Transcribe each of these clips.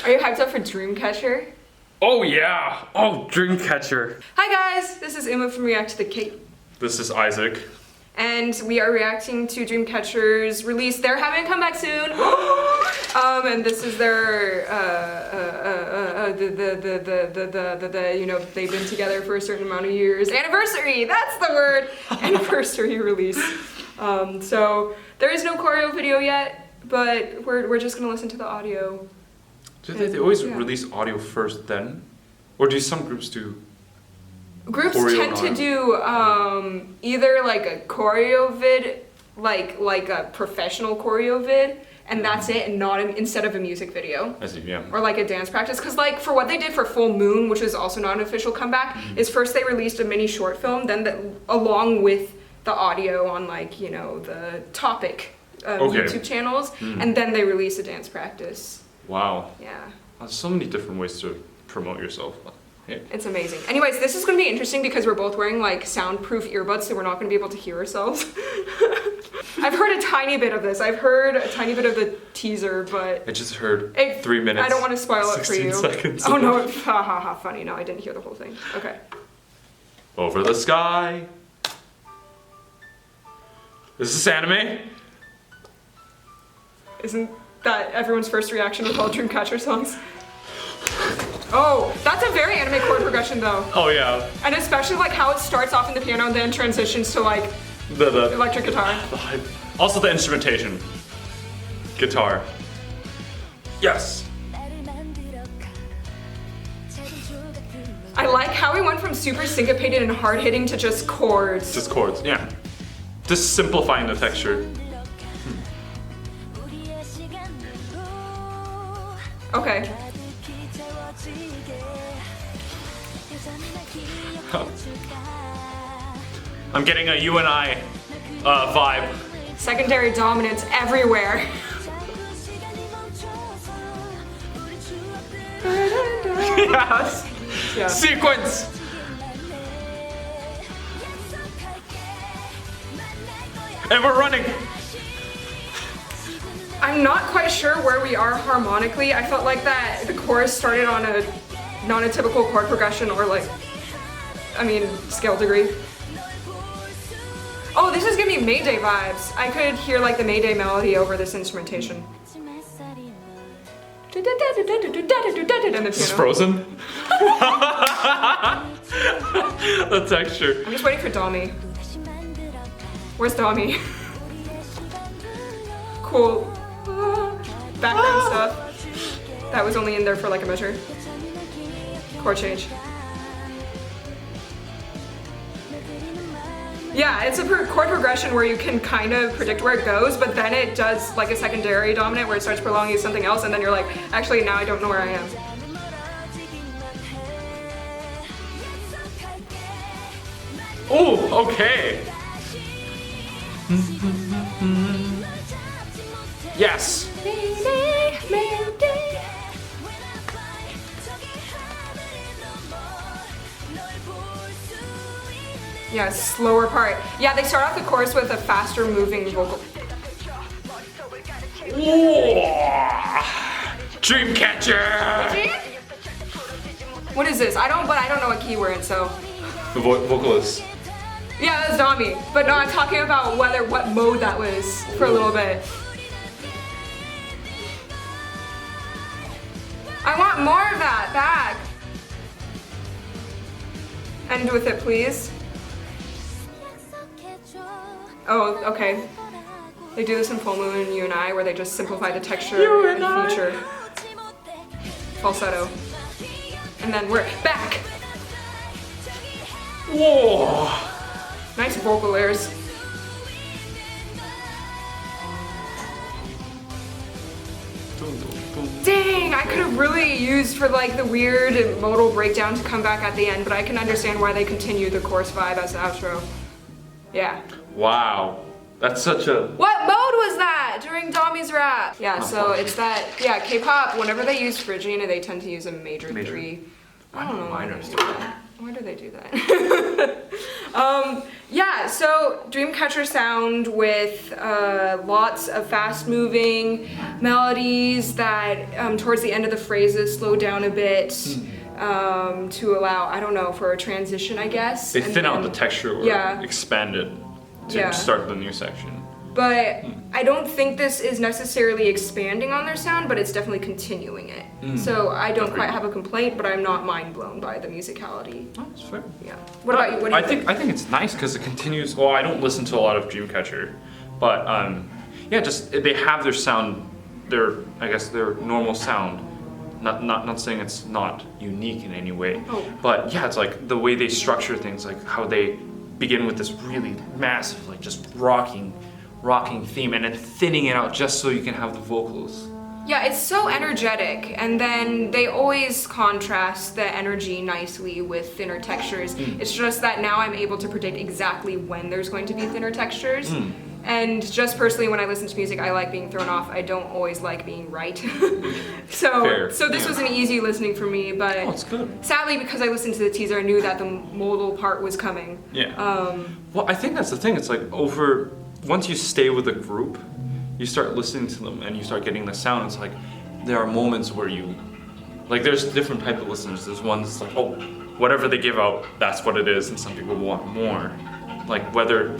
Are you hyped up for Dreamcatcher? Oh yeah! Oh, Dreamcatcher. Hi guys, this is Umu from ReacttotheK. This is Isaac. And we are reacting to Dreamcatcher's release. They're having a comeback soon. And this is their, you know, they've been together for a certain amount of years. Anniversary, that's the word. Anniversary release. So there is no choreo video yet, but we're just gonna listen to the audio. Do they always release audio first then? Or do some groups do? Groups tend to do either like a choreo vid, like a professional choreo vid, and that's it, and not instead of a music video. I see, yeah. Or like a dance practice, because like for what they did for Full Moon, which is also not an official comeback, is first they released a mini short film, then along with the audio on like, you know, the topic YouTube channels, and then they release a dance practice. Wow. Yeah. There's so many different ways to promote yourself. Hey. It's amazing. Anyways, this is going to be interesting because we're both wearing like soundproof earbuds, so we're not going to be able to hear ourselves. I've heard a tiny bit of this. I've heard a tiny bit of the teaser, but I just heard 3 minutes. I don't want to spoil it for you. 16 seconds. Oh no, ha ha ha, funny. No, I didn't hear the whole thing. Okay. Over the sky. Is this anime? Isn't that everyone's first reaction with all Dreamcatcher songs? Oh, that's a very anime chord progression though. Oh yeah. And especially like how it starts off in the piano and then transitions to like the electric guitar. Also the instrumentation. Guitar. Yes. I like how we went from super syncopated and hard hitting to just chords. Just chords, yeah. Just simplifying the texture. Okay. I'm getting a you and I vibe. Secondary dominance everywhere. Yes. Yeah. Sequence. And we're running. I'm not quite sure where we are harmonically. I felt like that the chorus started on a not a typical chord progression or like, I mean, scale degree. Oh, this is giving me Mayday vibes. I could hear like the Mayday melody over this instrumentation. And the This is piano. Frozen. The texture. I'm just waiting for Dami. Where's Dami? Cool. Background stuff. That was only in there for like a measure. Chord change. Yeah, it's a chord progression where you can kind of predict where it goes, but then it does like a secondary dominant where it starts prolonging something else, and then you're like, actually now I don't know where I am. Oh, okay. Yes. Yeah, slower part. Yeah, they start off the chorus with a faster moving vocal. Dreamcatcher. What is this? I don't know what key we're in, so. The vocalist. Yeah, that's Dami. But no, I'm talking about what mode that was for a little bit. I want more of that back. End with it, please. Oh, okay. They do this in Full Moon and You and I, where they just simplify the texture and feature. Falsetto. And then we're back. Whoa. Nice vocal layers. Dang, I could have really used for like the weird modal breakdown to come back at the end, but I can understand why they continue the chorus vibe as the outro. Yeah. Wow. That's such a... What mode was that during Dami's rap? Yeah, so it's that, yeah, K-pop, whenever they use Phrygian, they tend to use a major 3. I don't know why they do that. Why do they do that? Yeah, so Dreamcatcher sound with lots of fast-moving melodies that towards the end of the phrases slow down a bit to allow, I don't know, for a transition, I guess. They thin out the texture or yeah. expand it to start the new section. But I don't think this is necessarily expanding on their sound, but it's definitely continuing it. So I don't quite have a complaint, but I'm not mind blown by the musicality. Oh, that's fair. Yeah. What about you? What do you think? I think it's nice because it continues. Well, I don't listen to a lot of Dreamcatcher, but yeah, just they have their sound, I guess their normal sound. Not saying it's not unique in any way, but yeah, it's like the way they structure things, like how they begin with this really massive, like just rocking theme and then thinning it out just so you can have the vocals. Yeah, it's so energetic, and then they always contrast the energy nicely with thinner textures. It's just that now I'm able to predict exactly when there's going to be thinner textures. And just personally, when I listen to music, I like being thrown off. I don't always like being right. So this was an easy listening for me, but it's good. Sadly, because I listened to the teaser, I knew that the modal part was coming. Yeah. Well, I think that's the thing. It's like once you stay with a group, you start listening to them and you start getting the sound. It's like there are moments where there's different type of listeners. There's one that's like, oh, whatever they give out, that's what it is, and some people want more. Like whether.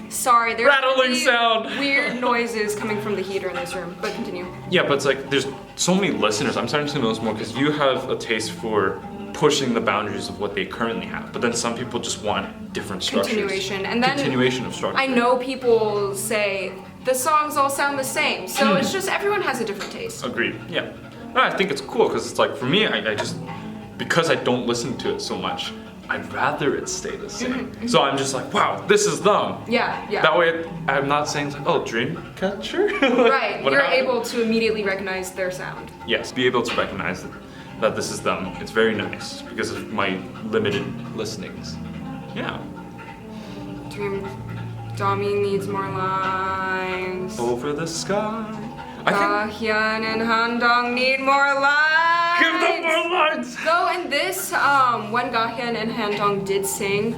Sorry, there's rattling sound. Weird noises coming from the heater in this room, but continue. Yeah, but it's like there's so many listeners. I'm starting to notice more because you have a taste for pushing the boundaries of what they currently have, but then some people just want different structures. Continuation, and then continuation of structure. I know people say the songs all sound the same, so it's just everyone has a different taste. Agreed. Yeah, no, I think it's cool because it's like for me, I just because I don't listen to it so much, I'd rather it stay the same. So I'm just like, wow, this is them. Yeah. That way, I'm not saying like, oh, Dreamcatcher. Right. You're able to immediately recognize their sound. Yes, be able to recognize that this is them. It's very nice because of my limited listenings. Yeah. Dream Dami needs more lines. Over the sky. Hyun and Handong need more lines. Give them more lines. Though in this, when Gahyun and Handong did sing,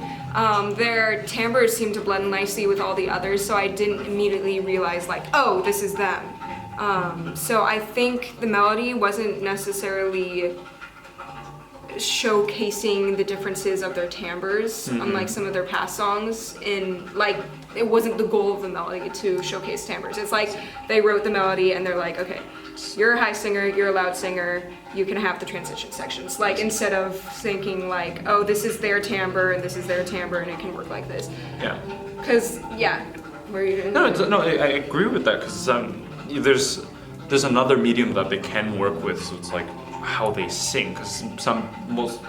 their timbres seemed to blend nicely with all the others, so I didn't immediately realize like, oh, this is them. So I think the melody wasn't necessarily showcasing the differences of their timbres, unlike some of their past songs. It wasn't the goal of the melody to showcase timbres. It's like they wrote the melody and they're like, okay, you're a high singer, you're a loud singer, you can have the transition sections. Like instead of thinking like, oh, this is their timbre and this is their timbre and it can work like this. Yeah. Cause where are you doing? No, I agree with that because there's another medium that they can work with, so it's like how they sing, because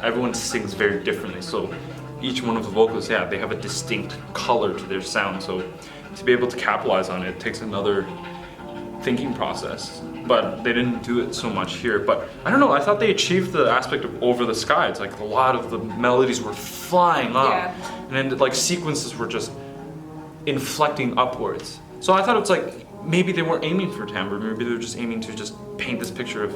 everyone sings very differently, so each one of the vocals, they have a distinct color to their sound, so to be able to capitalize on it takes another thinking process, but they didn't do it so much here. But I don't know, I thought they achieved the aspect of over the sky. It's like a lot of the melodies were flying up, and then like sequences were just inflecting upwards. So I thought it's like maybe they weren't aiming for timbre, maybe they were just aiming to just paint this picture of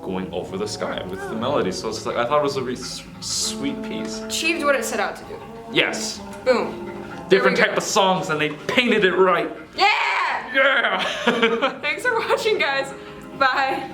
going over the sky with the melody. So it's like I thought it was a really sweet piece. Achieved what it set out to do. Yes. Boom. Different type of songs, and they painted it right. Yeah! Yeah! Thanks for watching, guys. Bye.